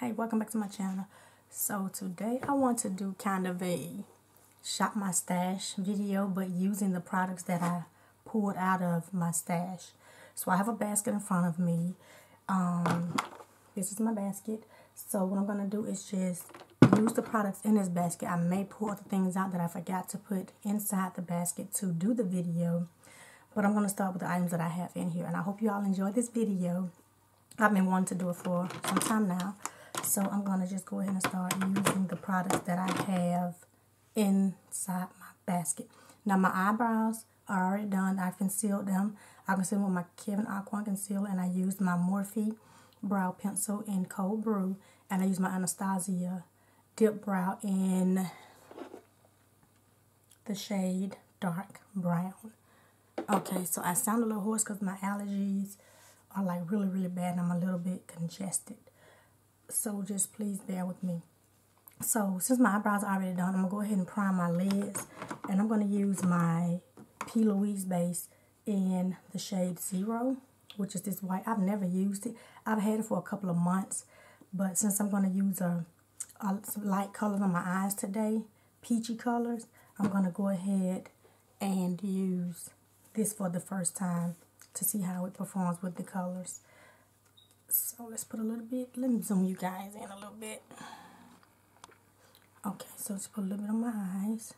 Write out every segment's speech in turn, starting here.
Hey, welcome back to my channel. So today I want to do kind of a shop my stash video, but using the products that I pulled out of my stash. So I have a basket in front of me. This is my basket. So what I'm going to do is just use the products in this basket. I may pull other things out that I forgot to put inside the basket to do the video. But I'm going to start with the items that I have in here. And I hope you all enjoy this video. I've been wanting to do it for some time now. So I'm going to just go ahead and start using the products that I have inside my basket. Now my eyebrows are already done. I concealed them. I concealed them with my Kevin Aqua concealer, and I used my Morphe brow pencil in Cold Brew, and I used my Anastasia dip brow in the shade dark brown. Okay, so I sound a little hoarse because my allergies are like really bad and I'm a little bit congested. So just please bear with me. So since my eyebrows are already done, I'm going to go ahead and prime my lids. And I'm going to use my P. Louise base in the shade 0, which is this white. I've never used it. I've had it for a couple of months. But since I'm going to use some light colors on my eyes today, peachy colors, I'm going to go ahead and use this for the first time to see how it performs with the colors. So let's put a little bit, let me zoom you guys in a little bit. Okay, so let's put a little bit on my eyes.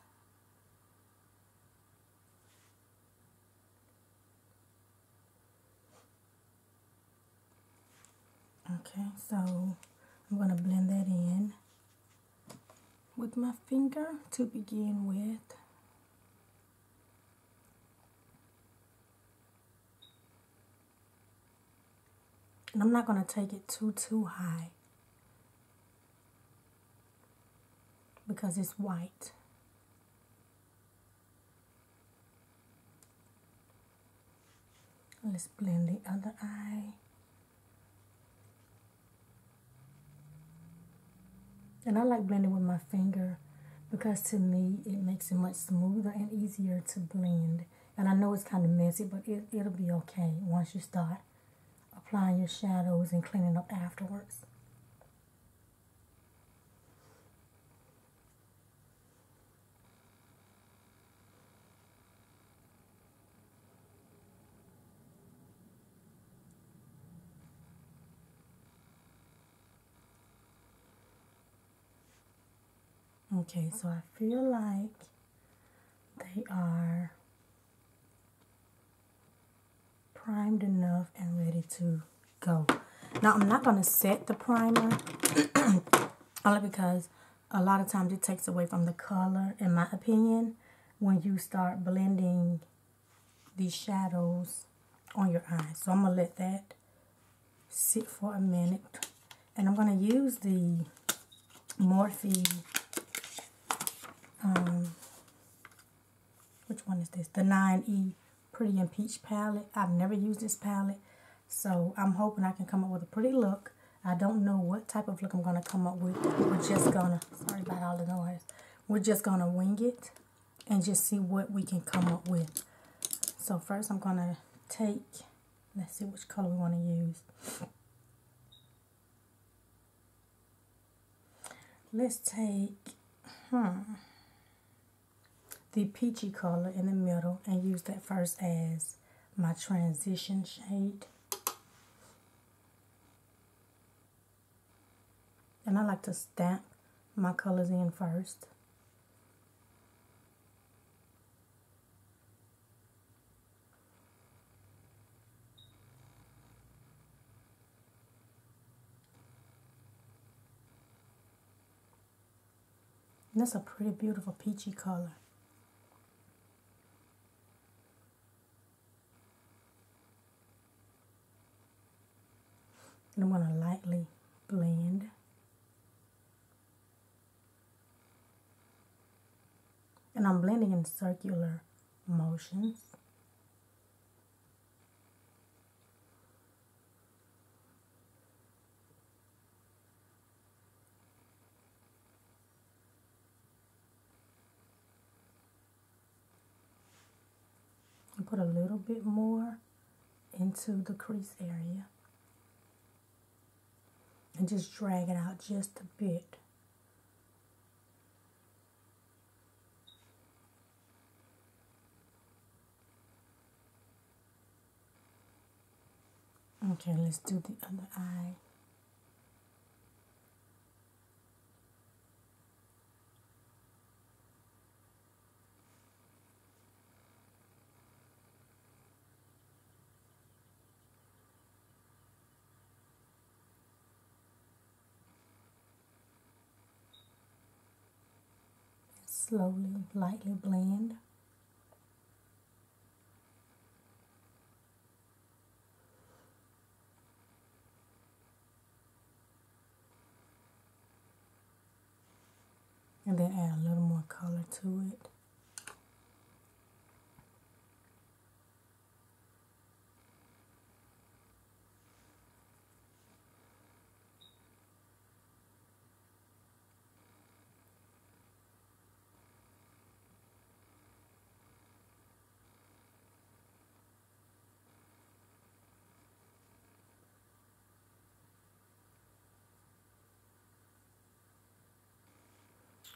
Okay, so I'm going to blend that in with my finger to begin with. And I'm not going to take it too high because it's white. Let's blend the other eye. And I like blending with my finger because to me it makes it much smoother and easier to blend. And I know it's kind of messy, but it'll be okay once you start applying your shadows and cleaning up afterwards. Okay, so I feel like they are primed enough and ready to go. Now I'm not going to set the primer only because a lot of times it takes away from the color, in my opinion, when you start blending these shadows on your eyes. So I'm going to let that sit for a minute. And I'm going to use the Morphe, which one is this? The 9E Pretty and Peach palette. I've never used this palette, so I'm hoping I can come up with a pretty look. I don't know what type of look I'm going to come up with. We're just going to, sorry about all the noise. We're just going to wing it and just see what we can come up with. So first I'm going to take, let's see which color we want to use. Let's take, the peachy color in the middle and use that first as my transition shade. And I like to stamp my colors in first. And that's a pretty beautiful peachy color. And I'm going to lightly blend. And I'm blending in circular motions. And put a little bit more into the crease area. and just drag it out just a bit. Okay, let's do the other eye. Slowly, lightly blend. And then add a little more color to it.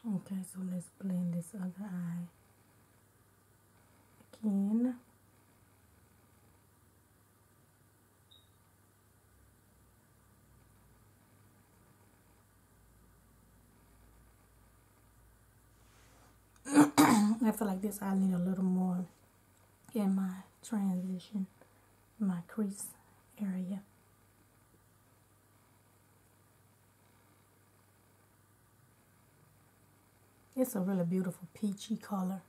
Okay, so let's blend this other eye again. I feel like this eye need a little more in my transition, my crease area. It's a really beautiful peachy color.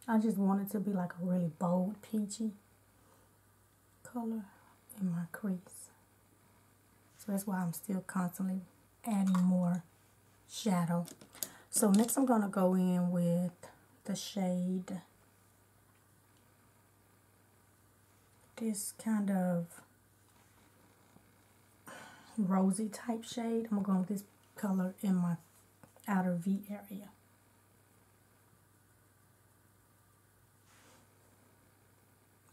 I just want it to be like a really bold peachy color in my crease. So that's why I'm still constantly adding more shadow. So next I'm going to go in with the shade, this kind of rosy type shade. I'm going to go with this color in my outer V area.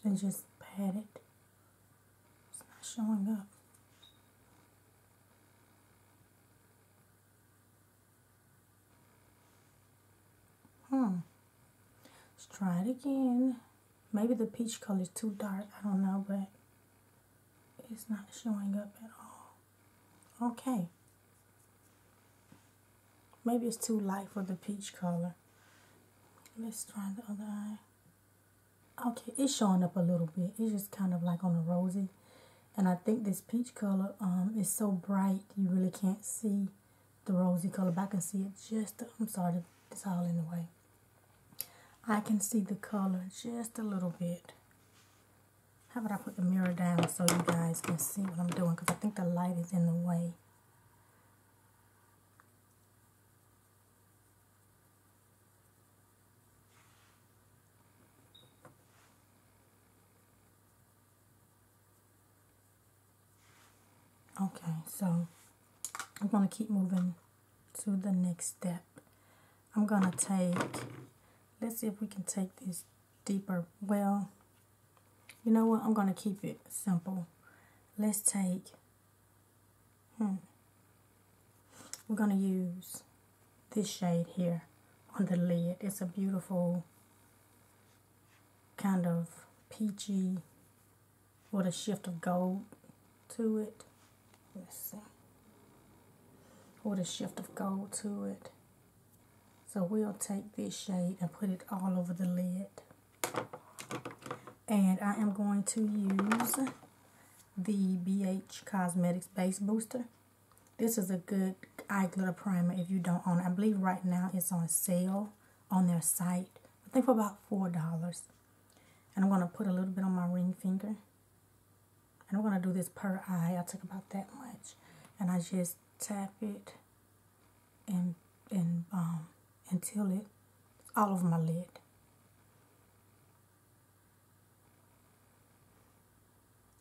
And just pat it. It's not showing up. Let's try it again. Maybe the peach color is too dark. I don't know, but it's not showing up at all. Okay. Maybe it's too light for the peach color. Let's try the other eye. Okay, it's showing up a little bit. It's just kind of like on a rosy. And I think this peach color is so bright you really can't see the rosy color, but I can see it just, I'm sorry, it's all in the way. I can see the color just a little bit. How about I put the mirror down so you guys can see what I'm doing, because I think the light is in the way. Okay, so I'm going to keep moving to the next step. I'm going to take, let's see if we can take this deeper. Well, you know what? I'm going to keep it simple. Let's take, we're going to use this shade here on the lid. It's a beautiful kind of peachy with a shift of gold to it. Let's see. With a shift of gold to it. So we'll take this shade and put it all over the lid. And I am going to use the BH Cosmetics Base Booster. This is a good eye glitter primer if you don't own it. I believe right now it's on sale on their site. I think for about $4. And I'm going to put a little bit on my ring finger. And I'm going to do this per eye. I took about that much. And I just tap it until it's all over my lid.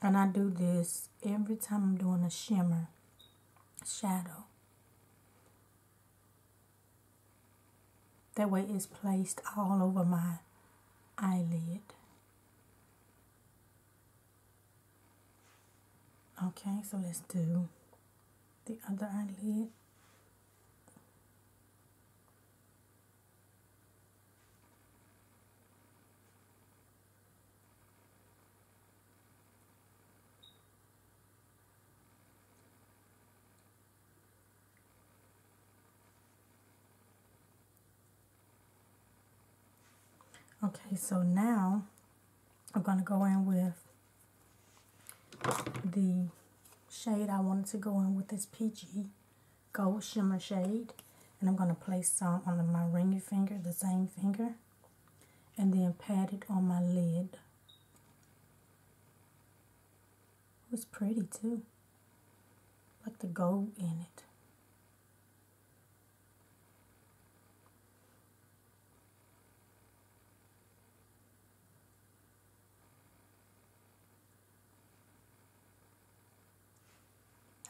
And I do this every time I'm doing a shimmer shadow. That way it's placed all over my eyelid. Okay, so let's do the other eyelid. Okay, so now I'm going to go in with the shade I wanted to go in with, this peachy gold shimmer shade. And I'm going to place some on my ringy finger, the same finger, and then pat it on my lid. It's pretty too, like the gold in it.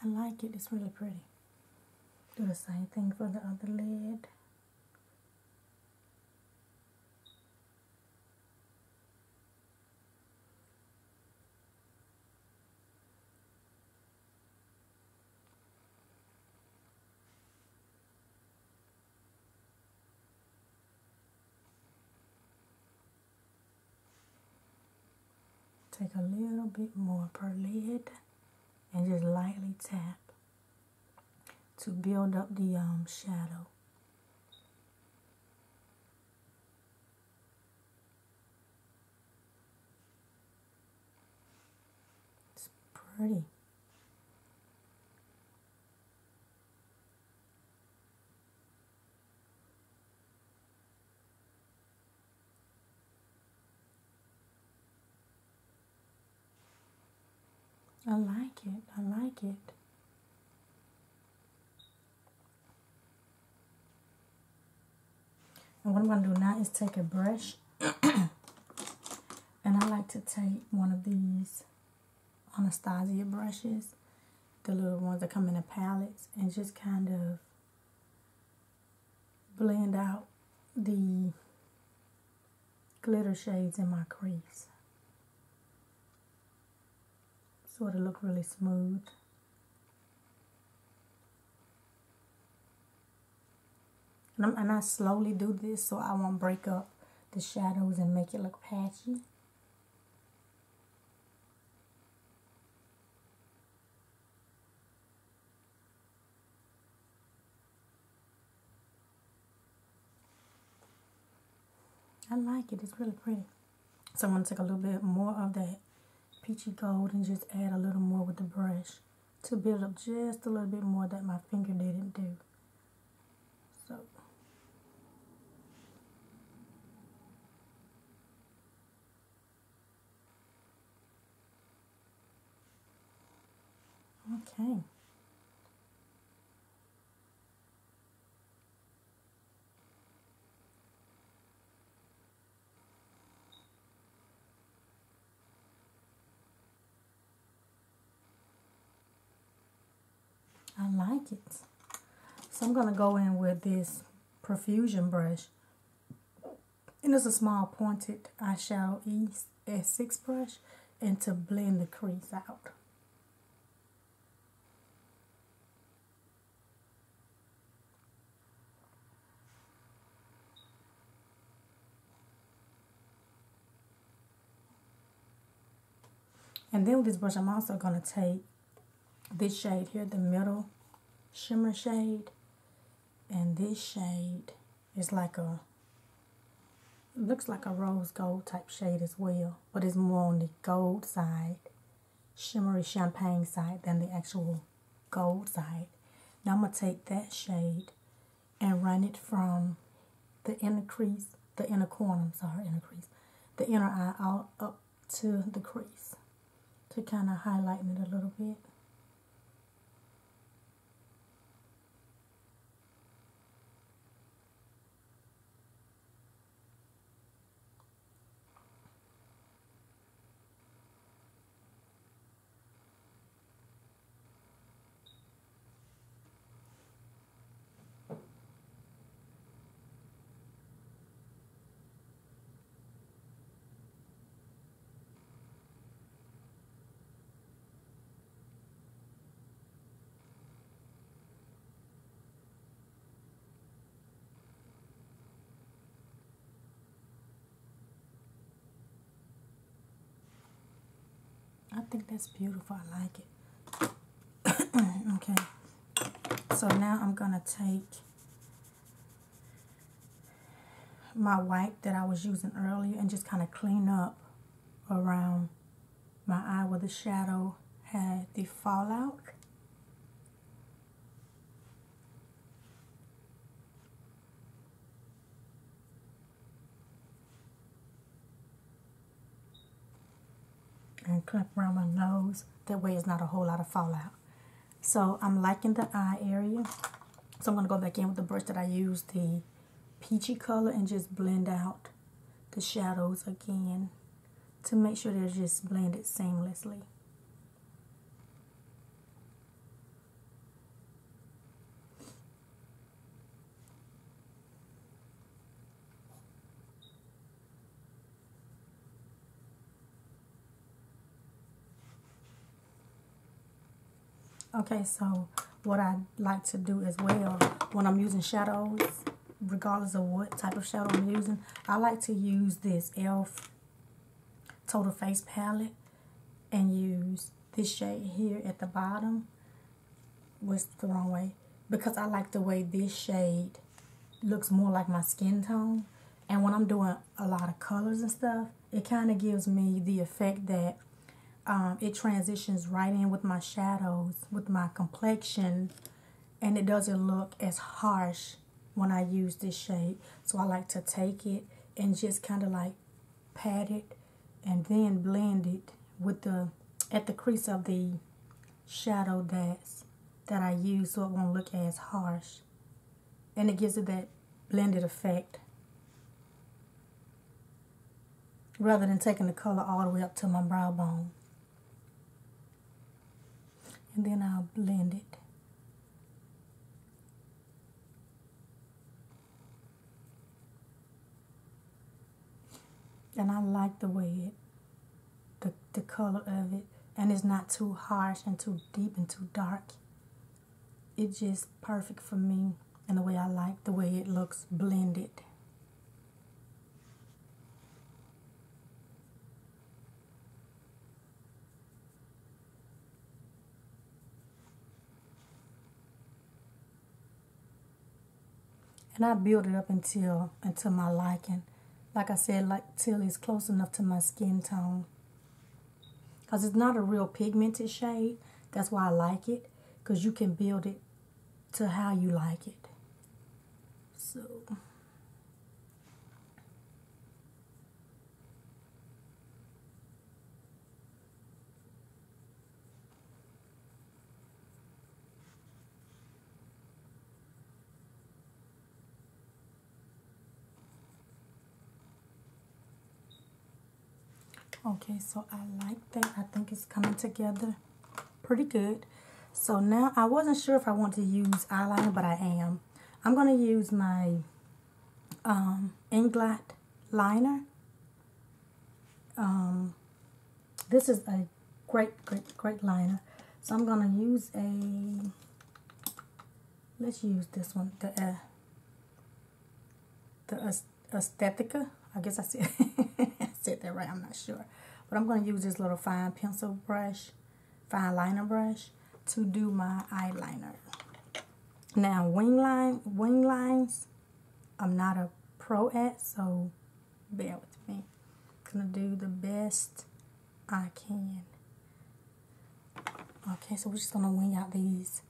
I like it, it's really pretty. Do the same thing for the other lid. Take a little bit more per lid and just lightly tap to build up the shadow. It's pretty. I like it. I like it. And what I'm going to do now is take a brush. And I like to take one of these Anastasia brushes, the little ones that come in the palettes, and just kind of blend out the glitter shades in my crease. So it'll look really smooth. And I slowly do this so I won't break up the shadows and make it look patchy. I like it, it's really pretty. So I'm going to take a little bit more of that peachy gold and just add a little more with the brush to build up just a little bit more that my finger didn't do. So okay. I like it. So I'm going to go in with this Profusion brush. And it's a small pointed eyeshadow E6 brush, and to blend the crease out. And then with this brush, I'm also going to take this shade here, the middle shimmer shade. And this shade is like a, looks like a rose gold type shade as well. But it's more on the gold side, shimmery champagne side, than the actual gold side. Now I'm going to take that shade and run it from the inner crease, the inner corner, I'm sorry, inner crease, the inner eye out up to the crease, to kind of highlighten it a little bit. think that's beautiful. I like it. Okay. So now I'm going to take my white that I was using earlier and just kind of clean up around my eye where the shadow had the fallout. And clip around my nose. That way it's not a whole lot of fallout. So I'm liking the eye area. So I'm going to go back in with the brush that I used, the peachy color, and just blend out the shadows again to make sure they're just blended seamlessly. Okay, so what I like to do as well when I'm using shadows, regardless of what type of shadow I'm using, I like to use this e.l.f. Total Face palette and use this shade here at the bottom. What's the wrong way? Because I like the way this shade looks more like my skin tone. And when I'm doing a lot of colors and stuff, it kind of gives me the effect that it transitions right in with my shadows, with my complexion, and it doesn't look as harsh when I use this shade. So I like to take it and just kind of like pat it and then blend it with the at the crease of the shadow that I use, so it won't look as harsh, and it gives it that blended effect rather than taking the color all the way up to my brow bone. And then I'll blend it. And I like the way the color of it, and it's not too harsh and too deep and too dark. It's just perfect for me, and the way I like the way it looks blended. And I build it up until my liking. Like I said, like till it's close enough to my skin tone. Because it's not a real pigmented shade. That's why I like it. Because you can build it to how you like it. So okay, so I like that. I think it's coming together pretty good. So now I wasn't sure if I want to use eyeliner, but I am. I'm going to use my Inglot liner. This is a great liner. So I'm going to use let's use this one, the Aesthetica. I guess I said, I said that right, I'm not sure. But I'm going to use this little fine pencil brush, fine liner brush, to do my eyeliner. Now, wing lines, I'm not a pro at, so bear with me. I'm going to do the best I can. Okay, so we're just going to wing out these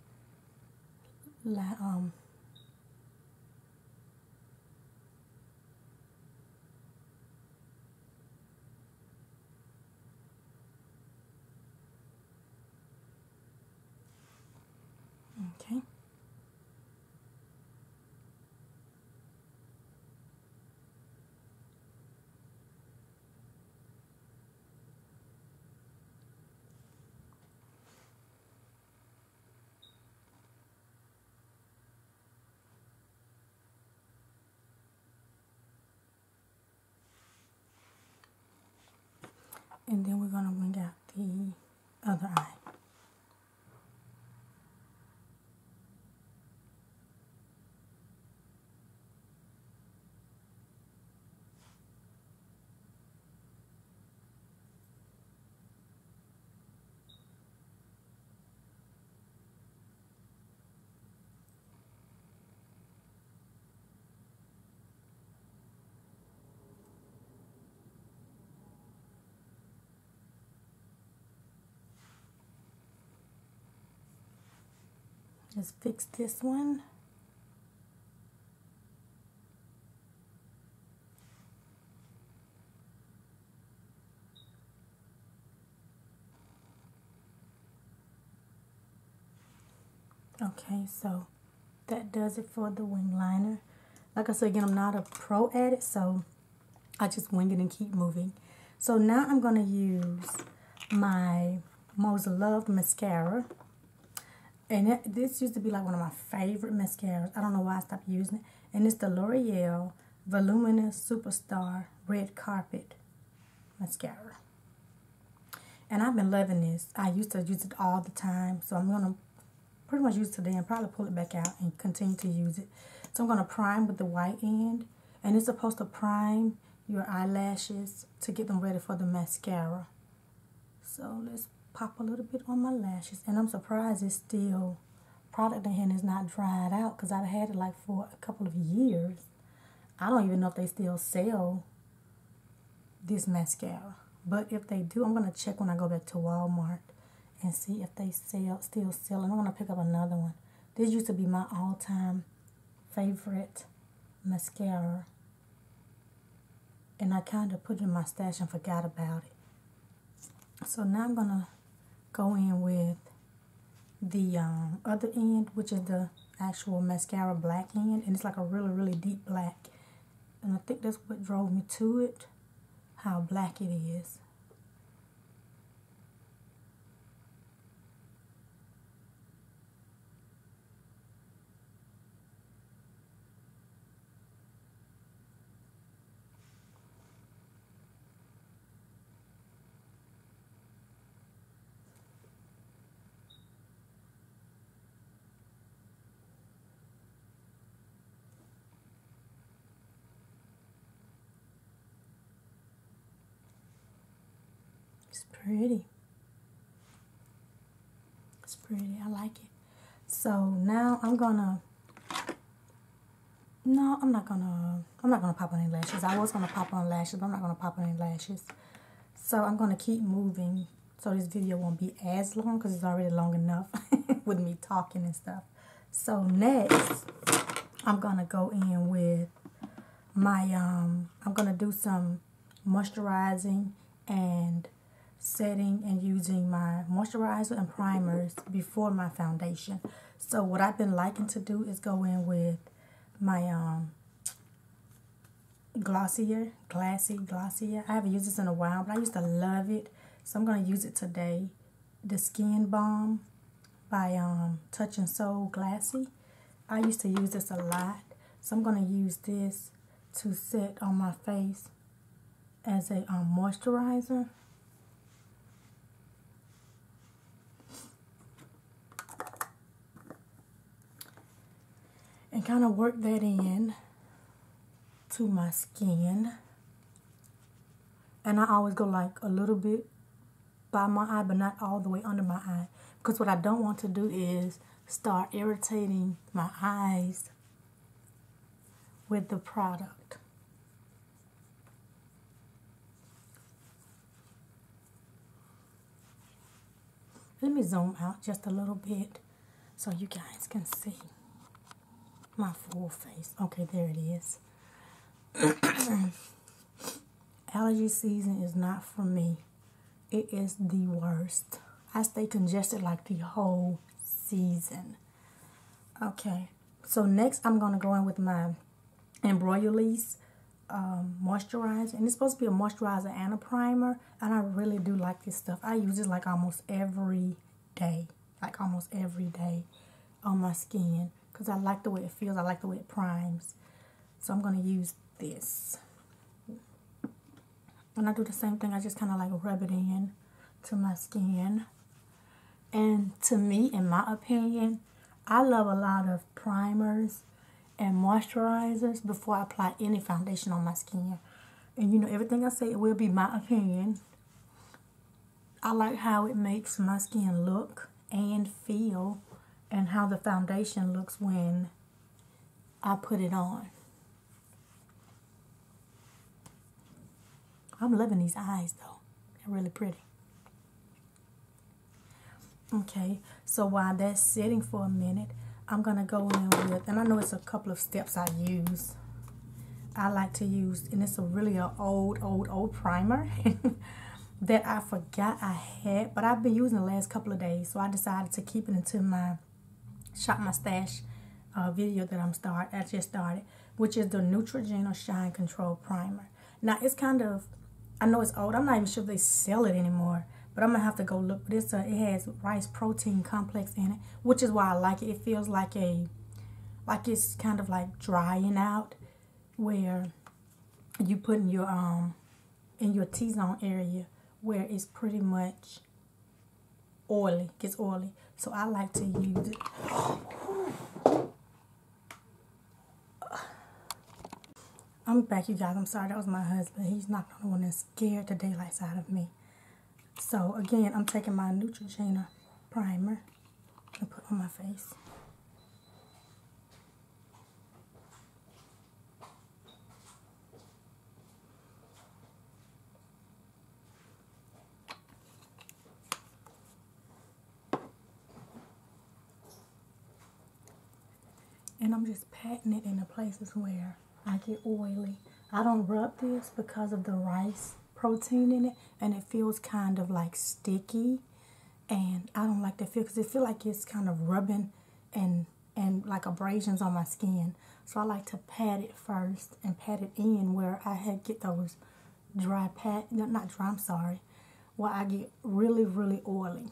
okay. And then we're going to wing out the other eye. Let's fix this one. Okay, so that does it for the wing liner. Like I said again, I'm not a pro at it, so I just wing it and keep moving. So now I'm going to use my most loved mascara. And this used to be like one of my favorite mascaras. I don't know why I stopped using it. And it's the L'Oreal Voluminous Superstar Red Carpet Mascara. And I've been loving this. I used to use it all the time. So I'm going to pretty much use it today and probably pull it back out and continue to use it. So I'm going to prime with the white end. And it's supposed to prime your eyelashes to get them ready for the mascara. So let's pop a little bit on my lashes. And I'm surprised it's still product in here and it's not dried out, because I've had it like for a couple of years. I don't even know if they still sell this mascara. But if they do, I'm going to check when I go back to Walmart and see if they still sell it. I'm going to pick up another one. This used to be my all-time favorite mascara. And I kind of put it in my stash and forgot about it. So now I'm going to go in with the other end, which is the actual mascara black end. And it's like a really, really deep black. And I think that's what drove me to it, how black it is. It's pretty. It's pretty. I like it. So now I'm gonna. No, I'm not gonna pop on any lashes. I was gonna pop on lashes, but I'm not gonna pop on any lashes. So I'm gonna keep moving so this video won't be as long, because it's already long enough with me talking and stuff. So next, I'm gonna go in with my I'm gonna do some moisturizing and setting and using my moisturizer and primers before my foundation. So what I've been liking to do is go in with my Glossier. I haven't used this in a while, but I used to love it. So I'm going to use it today. The Skin Balm by Touch and Soul Glassy. I used to use this a lot. So I'm going to use this to set on my face as a moisturizer. And kind of work that in to my skin. And I always go like a little bit by my eye, but not all the way under my eye. Because what I don't want to do is start irritating my eyes with the product. Let me zoom out just a little bit so you guys can see my full face. Okay, there it is. Allergy season is not for me. It is the worst. I stay congested like the whole season. Okay, so next I'm going to go in with my Embroideries moisturizer. And it's supposed to be a moisturizer and a primer. And I really do like this stuff. I use it like almost every day. Like almost every day on my skin. Because I like the way it feels. I like the way it primes. So I'm going to use this. And I do the same thing. I just kind of like rub it in to my skin. And to me, in my opinion, I love a lot of primers and moisturizers before I apply any foundation on my skin. And you know, everything I say, it will be my opinion. I like how it makes my skin look and feel, and how the foundation looks when I put it on. I'm loving these eyes though. They're really pretty. Okay, so while that's sitting for a minute, I'm going to go in with, and I know it's a couple of steps I use. I like to use, and it's a really old primer that I forgot I had, but I've been using the last couple of days, so I decided to keep it into my Shop My Stash video that I just started, which is the Neutrogena Shine Control Primer. Now, it's kind of, I know it's old. I'm not even sure if they sell it anymore, but I'm going to have to go look. But it has rice protein complex in it, which is why I like it. It feels like it's kind of like drying out, where you put in your T-zone area where it's pretty much oily, gets oily. So I like to use it. I'm back, you guys. I'm sorry, that was my husband. He's not the one that's scared the daylights out of me. So again, I'm taking my Neutrogena primer and put on my face. And I'm just patting it in the places where I get oily. I don't rub this because of the rice protein in it, and it feels kind of like sticky, and I don't like that feel because it feels like it's kind of rubbing and like abrasions on my skin. So I like to pat it first and pat it in where I get those dry not dry, I'm sorry, where I get really oily.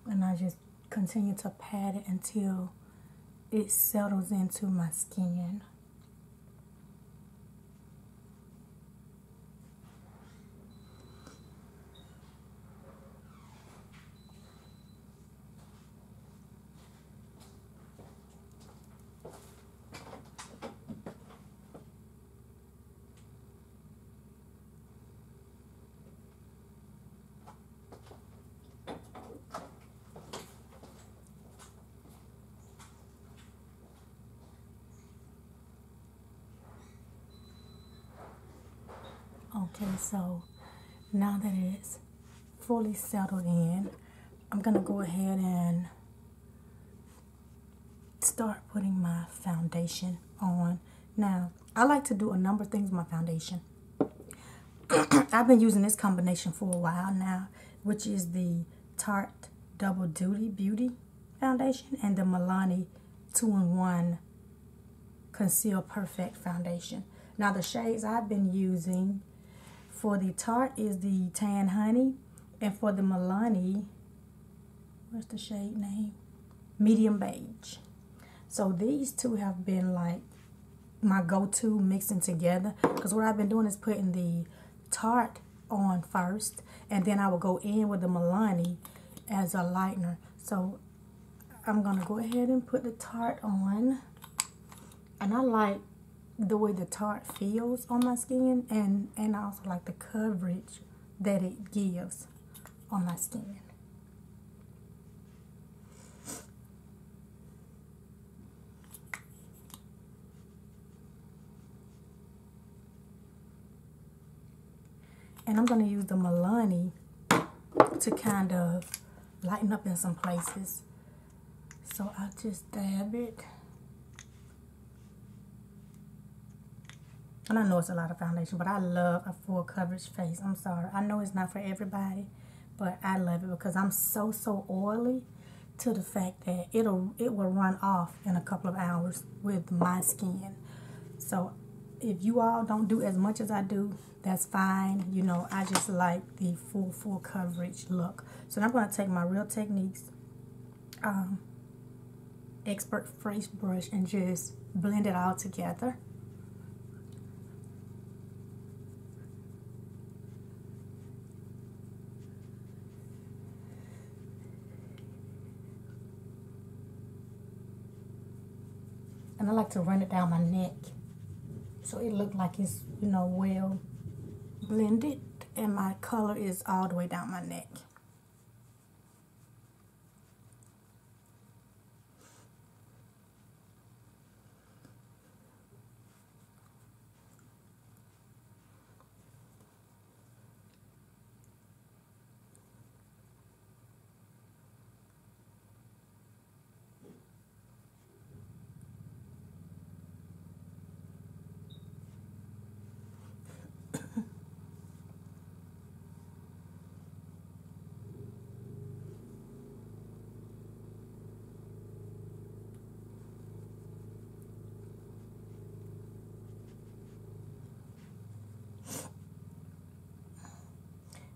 And I just continue to pat it until it settles into my skin. Okay, so now that it's fully settled in, I'm going to go ahead and start putting my foundation on. Now, I like to do a number of things with my foundation. I've been using this combination for a while now, which is the Tarte Double Duty Beauty Foundation and the Milani 2-in-1 Conceal Perfect Foundation. Now, the shades I've been using for the Tarte is the Tan Honey, and for the Milani, what's the shade name? Medium Beige. So these two have been like my go-to mixing together, because what I've been doing is putting the Tarte on first, and then I will go in with the Milani as a lightener. So I'm going to go ahead and put the Tarte on, and I like the way the Tarte feels on my skin, and I also like the coverage that it gives on my skin. And I'm going to use the Milani to kind of lighten up in some places. So I'll just dab it. And I know it's a lot of foundation, but I love a full coverage face. I'm sorry. I know it's not for everybody, but I love it because I'm so oily to the fact that it will run off in a couple of hours with my skin. So if you all don't do as much as I do, that's fine. You know, I just like the full coverage look. So now I'm going to take my Real Techniques Expert Face Brush and just blend it all together. And I like to run it down my neck so it looks like it's, you know, well blended, and my color is all the way down my neck.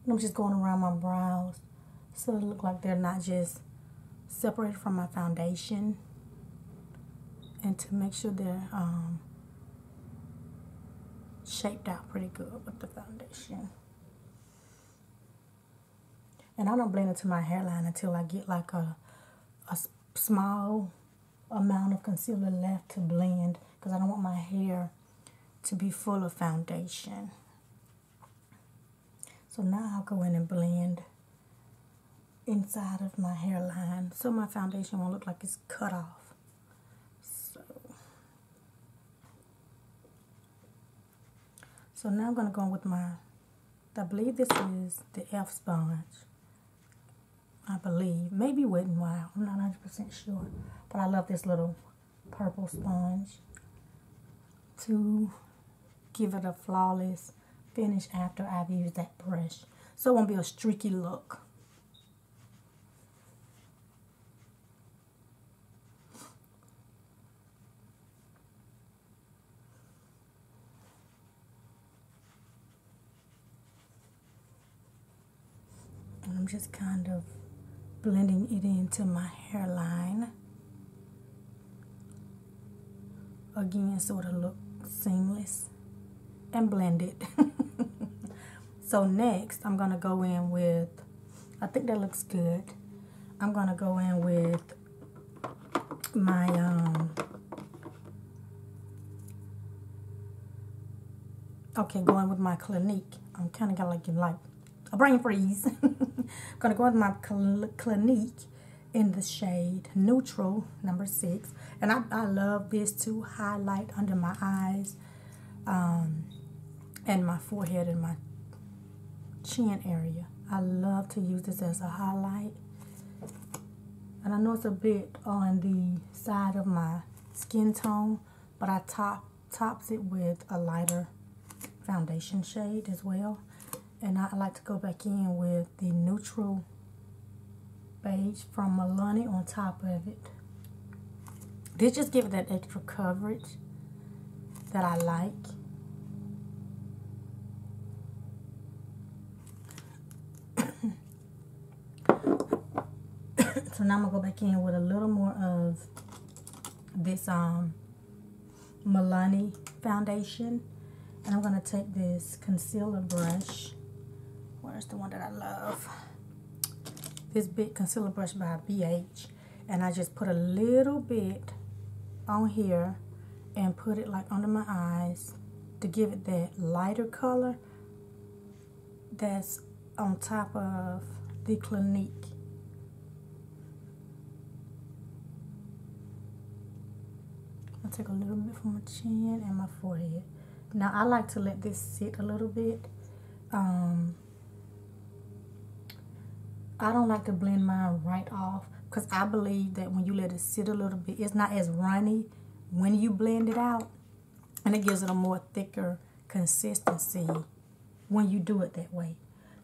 And I'm just going around my brows so they look like they're not just separated from my foundation, and to make sure they're shaped out pretty good with the foundation. And I don't blend into my hairline until I get like a small amount of concealer left to blend, because I don't want my hair to be full of foundation. So now I'll go in and blend inside of my hairline so my foundation won't look like it's cut off. So now I'm going to go in with my, I believe this is the F sponge. I believe. Maybe Wet n Wild. I'm not 100% sure. But I love this little purple sponge to give it a flawless finish after I've used that brush. So it won't be a streaky look. And I'm just kind of blending it into my hairline. Again, so it'll look seamless and blended. So next, I'm going to go in with, I think that looks good. I'm going to go in with my, going with my Clinique. I'm kind of got like a brain freeze. I'm going to go with my Clinique in the shade Neutral, number 6. And I love this to highlight under my eyes and my forehead and my chin area. I love to use this as a highlight. And I know it's a bit on the side of my skin tone, but I tops it with a lighter foundation shade as well. And I like to go back in with the Neutral Beige from Milani on top of it. This just gives it that extra coverage that I like. So now I'm going to go back in with a little more of this Milani foundation. And I'm going to take this concealer brush. Where's the one that I love? This big concealer brush by BH. And I just put a little bit on here and put it like under my eyes to give it that lighter color that's on top of the Clinique. I'll take a little bit from my chin and my forehead. Now I like to let this sit a little bit. I don't like to blend mine right off because I believe that when you let it sit a little bit, it's not as runny when you blend it out, and it gives it a more thicker consistency when you do it that way.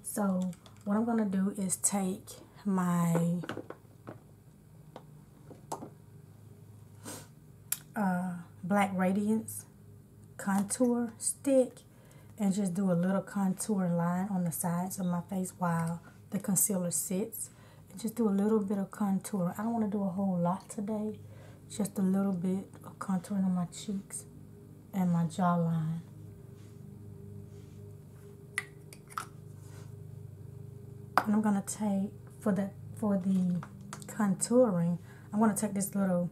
So what I'm going to do is take my Black Radiance contour stick and just do a little contour line on the sides of my face while the concealer sits, and just do a little bit of contour. I don't want to do a whole lot today, just a little bit of contouring on my cheeks and my jawline. And I'm gonna take for the contouring, I'm gonna take this little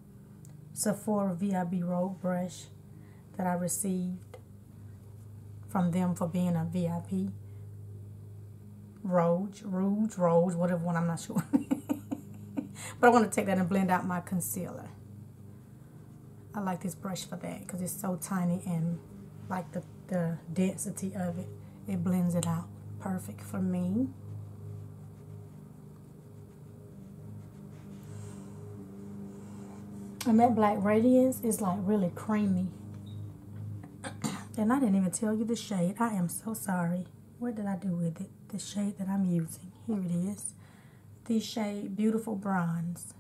Sephora VIB Rogue brush that I received from them for being a VIP. Rouge, whatever one, I'm not sure. But I want to take that and blend out my concealer. I like this brush for that because it's so tiny, and like the density of it, it blends it out perfect for me. And that Black Radiance is like really creamy. And I didn't even tell you the shade. I am so sorry. What did I do with it? The shade that I'm using. Here it is. The shade Beautiful Bronze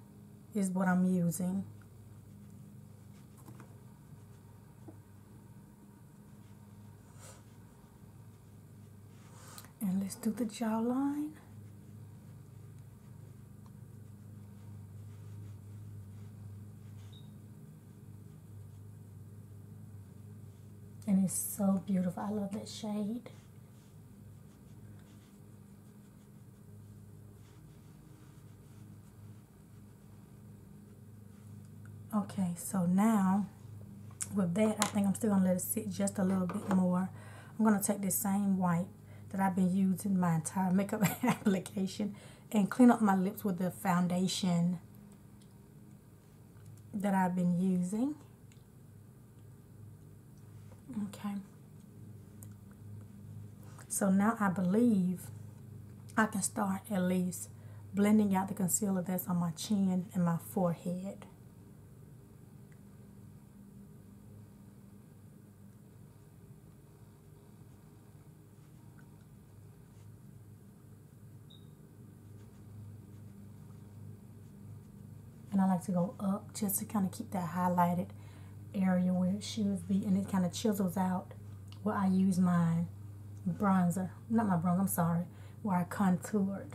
is what I'm using. And let's do the jawline. And it's so beautiful. I love that shade. Okay, so now with that, I think I'm still gonna let it sit just a little bit more. I'm gonna take this same white that I've been using my entire makeup application and clean up my lips with the foundation that I've been using. Okay. So now I believe I can start at least blending out the concealer that's on my chin and my forehead. And I like to go up just to kind of keep that highlighted area where it should be, and it kind of chisels out where I use my bronzer, not my bronzer, I'm sorry, where I contoured.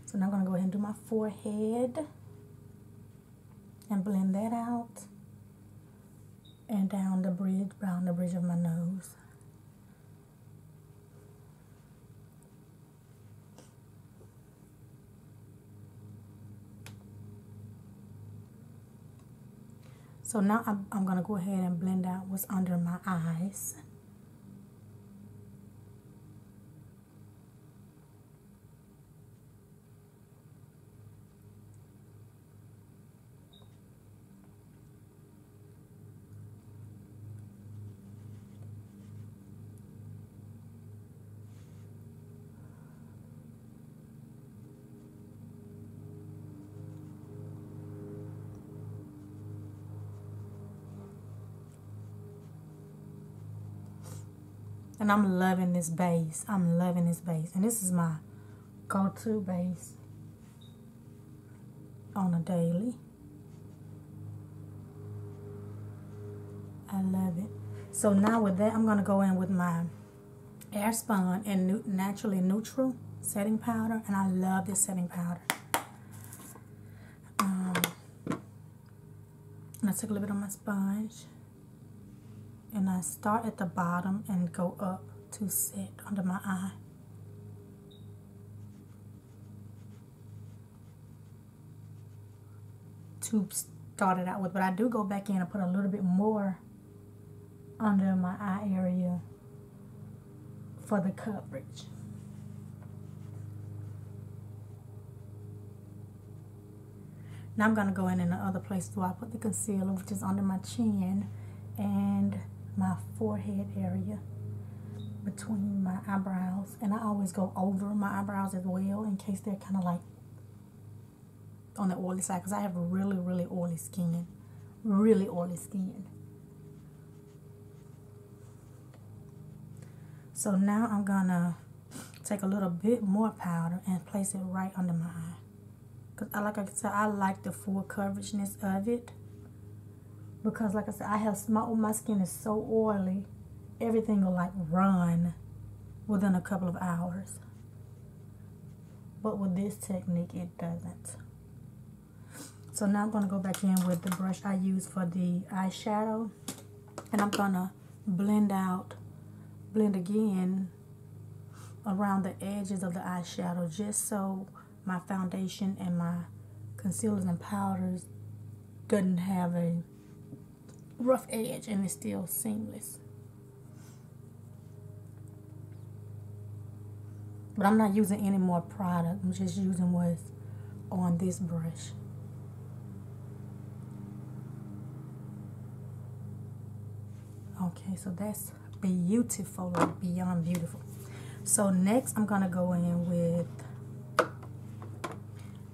So now I'm going to go ahead and do my forehead and blend that out, and down the bridge of my nose. So now I'm going to go ahead and blend out what's under my eyes. And I'm loving this base. I'm loving this base. And this is my go-to base on a daily. I love it. So now with that, I'm going to go in with my Airspun and Naturally Neutral setting powder. And I love this setting powder. And I took a little bit on my sponge. And I start at the bottom and go up to set under my eye. To start it out with, but I do go back in and put a little bit more under my eye area for the coverage. Now I'm going to go in the other place where I put the concealer, which is under my chin and my forehead area between my eyebrows. And I always go over my eyebrows as well in case they're kind of like on the oily side, because I have really, really oily skin. Really oily skin. So now I'm going to take a little bit more powder and place it right under my eye. Because like I said, I like the full coverageness of it. Because like I said, my skin is so oily, everything will like run within a couple of hours. But with this technique, it doesn't. So now I'm going to go back in with the brush I use for the eyeshadow. And I'm going to blend again around the edges of the eyeshadow, just so my foundation and my concealers and powders doesn't have a rough edge and it's still seamless. But I'm not using any more product. I'm just using what's on this brush. Okay, so that's beautiful, like beyond beautiful. So next I'm gonna go in with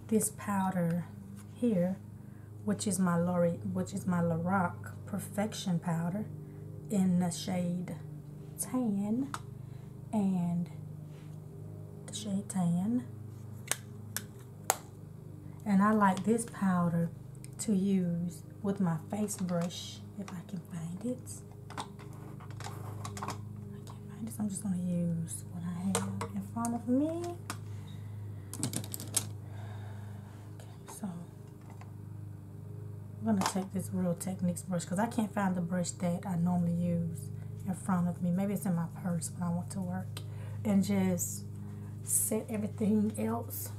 this powder here, which is my Lorac Perfection powder in the shade Tan, and the shade Tan. And I like this powder to use with my face brush, if I can find it. This I'm just going to use what I have in front of me. Okay, so I'm going to take this Real Techniques brush because I can't find the brush that I normally use in front of me. Maybe it's in my purse when I want to work. And just set everything else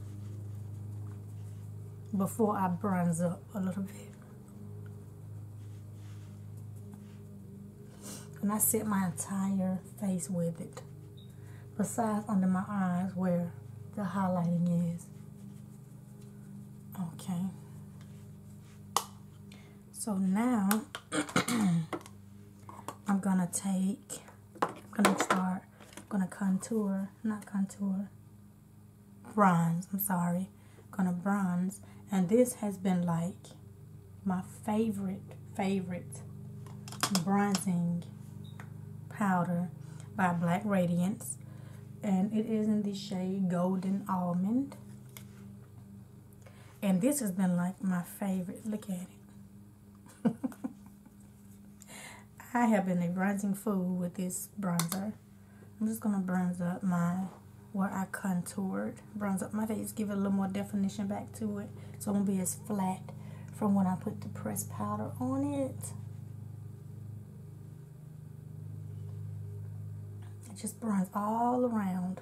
before I bronze up a little bit. And I set my entire face with it, besides under my eyes where the highlighting is. Okay. So now I'm gonna contour, bronze, I'm sorry. Gonna bronze, and this has been like my favorite bronzing powder by Black Radiance, and it is in the shade Golden Almond, and this has been like my favorite. Look at it. I have been a bronzing fool with this bronzer. I'm just gonna bronze up where I contoured, bronze up my face, give it a little more definition back to it, so it won't be as flat from when I put the pressed powder on it. Just bronze all around.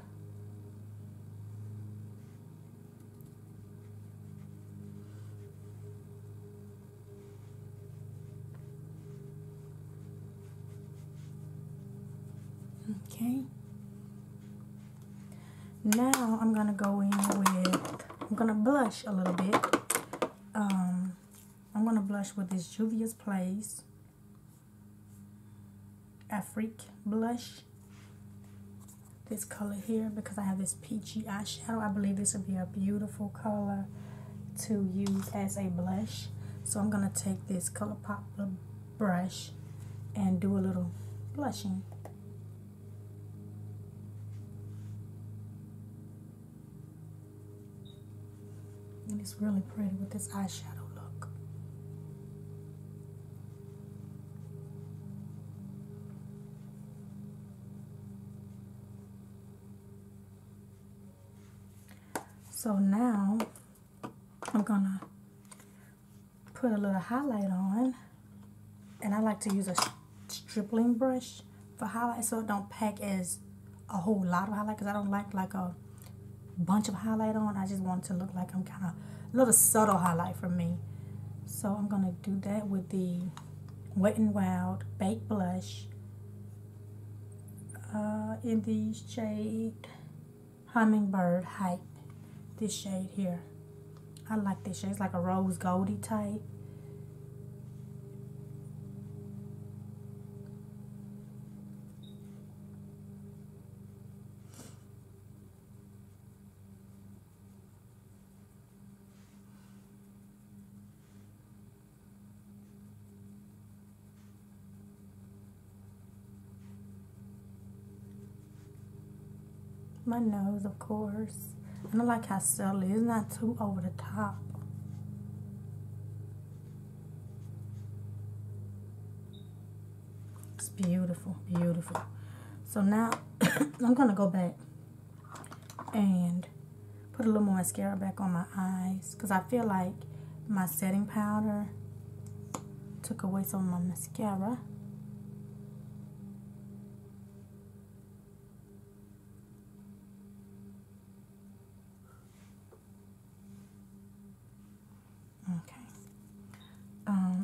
Okay. Now I'm gonna go in with, I'm gonna blush a little bit. I'm gonna blush with this Juvia's Place Afrique blush. This color here, because I have this peachy eyeshadow. I believe this would be a beautiful color to use as a blush. So I'm gonna take this ColourPop brush and do a little blushing. And it's really pretty with this eyeshadow look. So now I'm gonna put a little highlight on, and I like to use a stripling brush for highlight so it don't pack as a whole lot of highlight, because I don't like a bunch of highlight on. I just want it to look like I'm kind of a little subtle highlight for me. So I'm gonna do that with the Wet n Wild Baked Blush in the shade Hummingbird Hype. This shade here, I like this shade. It's like a rose goldy type. My nose, of course. And I like how subtle it is. It's not too over the top. It's beautiful, beautiful. So now I'm gonna go back and put a little more mascara back on my eyes, because I feel like my setting powder took away some of my mascara.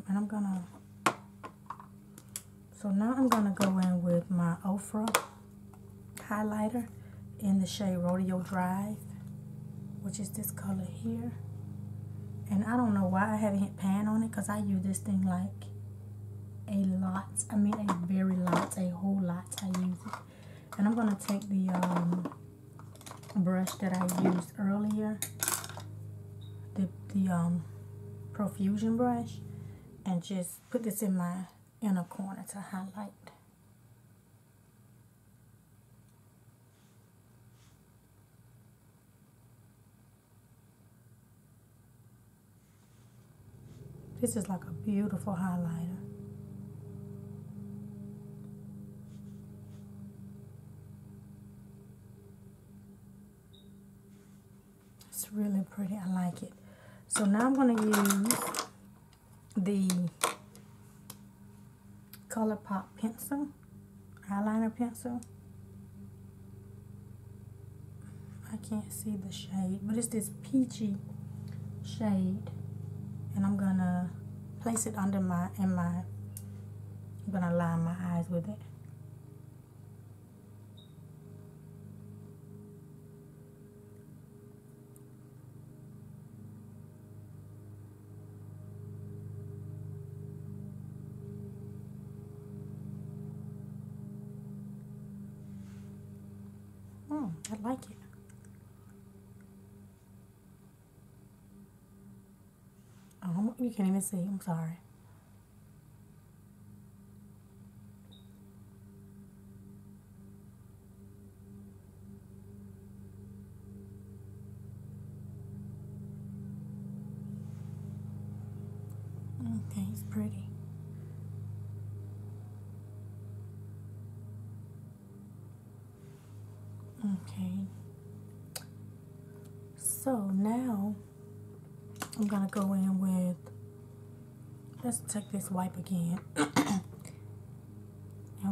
And I'm gonna, so now I'm gonna go in with my Ofra highlighter in the shade Rodeo Drive, which is this color here. And I don't know why I haven't hit pan on it, because I use this thing like a lot. I mean a very lot, a whole lot I use it. And I'm gonna take the brush that I used earlier, the Profusion brush, and just put this in my inner corner to highlight. This is like a beautiful highlighter. It's really pretty. I like it. So now I'm going to use the ColourPop pencil, eyeliner pencil. I can't see the shade, but it's this peachy shade. And I'm going to place it under I'm going to line my eyes with it. I like it. Oh, you can't even see. I'm sorry. Okay, it's pretty. Okay. So now I'm gonna go in with, let's take this wipe again and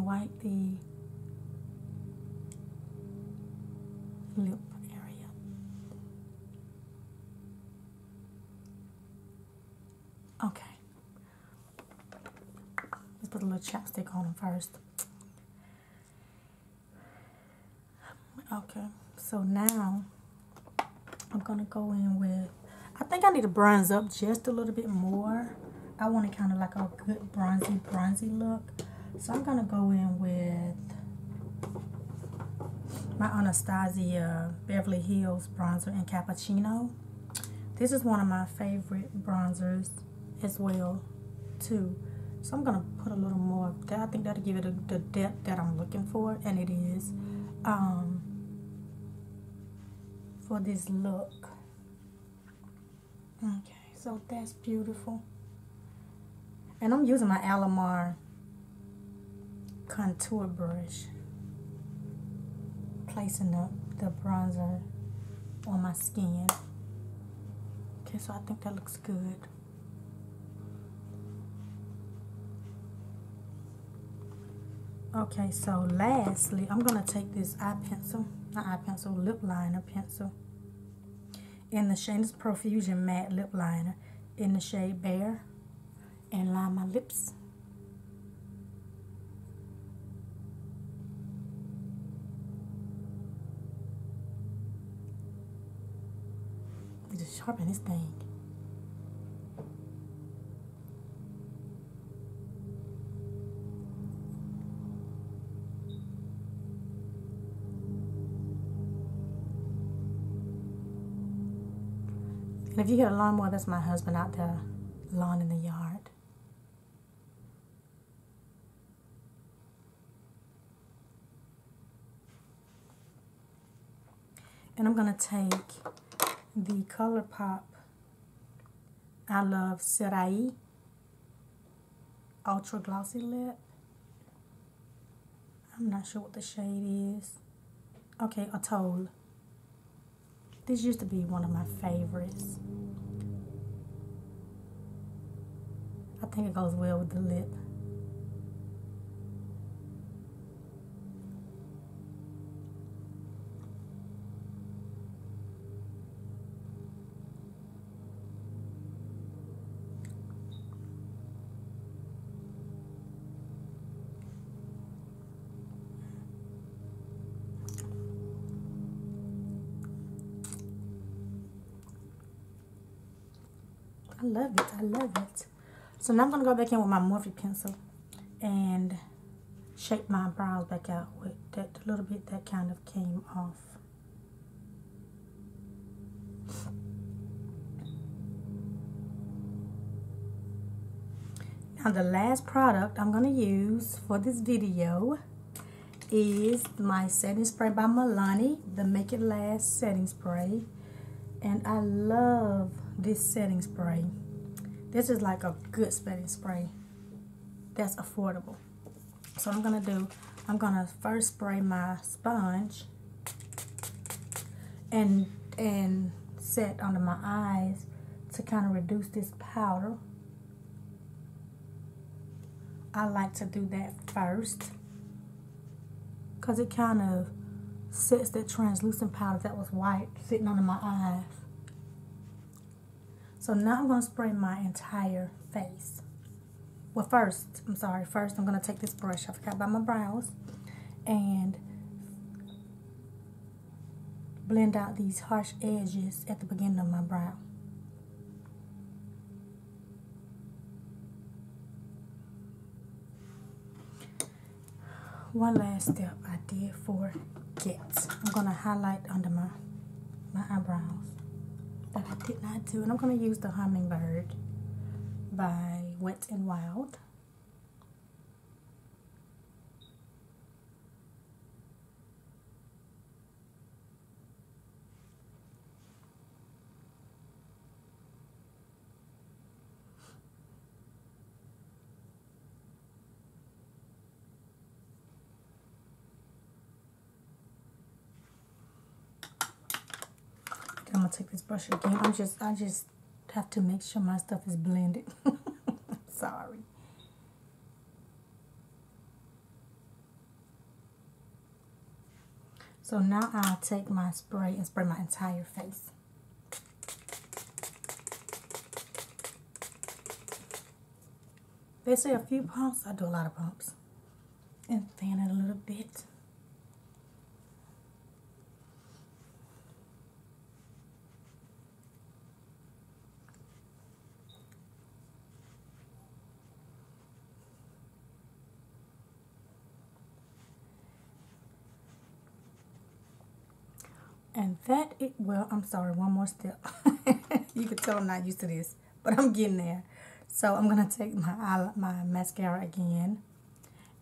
wipe the lip area. Okay. Let's put a little chapstick on them first. Okay, so now I'm gonna go in with, I think I need to bronze up just a little bit more. I want it kind of like a good bronzy look. So I'm gonna go in with my Anastasia Beverly Hills bronzer in Cappuccino. This is one of my favorite bronzers as well too. So I'm gonna put a little more of that. I think that'll give it the depth that I'm looking for, and it is for this look. Okay, so that's beautiful. And I'm using my Alamar contour brush, placing the bronzer on my skin. Okay, so I think that looks good. Okay, so lastly, I'm going to take this lip liner pencil in the shade, this Profusion Matte Lip Liner in the shade Bare, and line my lips. Just sharpen this thing. And if you hear a lawnmower, that's my husband out there lawn in the yard. And I'm going to take the ColourPop I Love Serai Ultra Glossy Lip. I'm not sure what the shade is. Okay, Atoll. This used to be one of my favorites. I think it goes well with the lip. I love it. I love it. So now I'm going to go back in with my Morphe pencil and shape my brows back out with that little bit that kind of came off. Now the last product I'm going to use for this video is my setting spray by Milani, the Make It Last setting spray. And I love this setting spray. This is like a good setting spray that's affordable. So what I'm gonna do, I'm gonna first spray my sponge and set under my eyes to kind of reduce this powder. I like to do that first because it kind of sets that translucent powder that was white sitting under my eyes. So now I'm going to spray my entire face. Well, first I'm going to take this brush, I forgot about my brows, and blend out these harsh edges at the beginning of my brow. One last step I did forget. I'm going to highlight under my eyebrows that I did not do. And I'm going to use the Hummingbird by Wet n Wild. I'm gonna take this brush again. I just have to make sure my stuff is blended. Sorry. So now I'll take my spray and spray my entire face. They say a few pumps. I do a lot of pumps. And fan it a little bit. And that it, well, I'm sorry, one more step. You can tell I'm not used to this, but I'm getting there. So I'm going to take my mascara again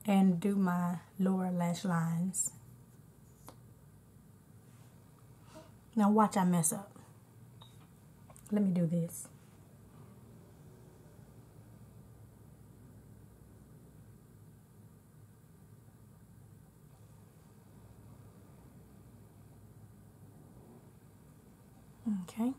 and do my lower lash lines. Now watch I mess up. Let me do this. Okay.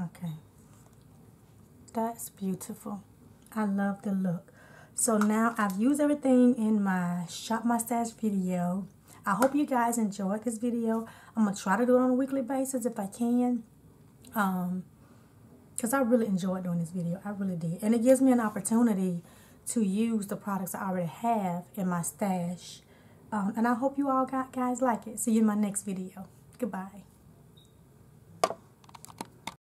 Okay. That's beautiful. I love the look. So now I've used everything in my Shop My Stash video. I hope you guys enjoyed this video. I'm going to try to do it on a weekly basis if I can. Because I really enjoyed doing this video. I really did. And it gives me an opportunity to use the products I already have in my stash. And I hope you all guys like it. See you in my next video. Goodbye.